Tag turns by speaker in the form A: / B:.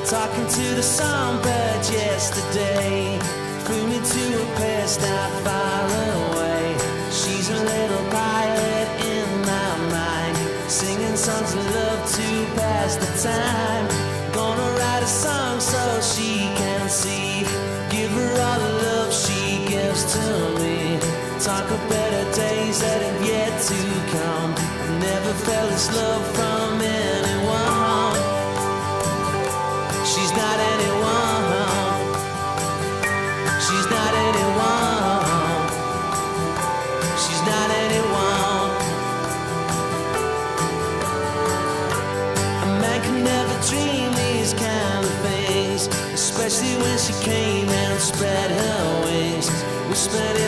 A: Talking to the songbird yesterday, flew me to a place not far away. She's a little pilot in my mind, singing songs of love to pass the time. Gonna write a song so she can see, give her all the love she gives to me. Talk of better days that have yet to come. Never felt this love from anyone. She's not anyone. She's not anyone. She's not anyone. A man can never dream these kind of things, especially when she came and spread her wings. We spent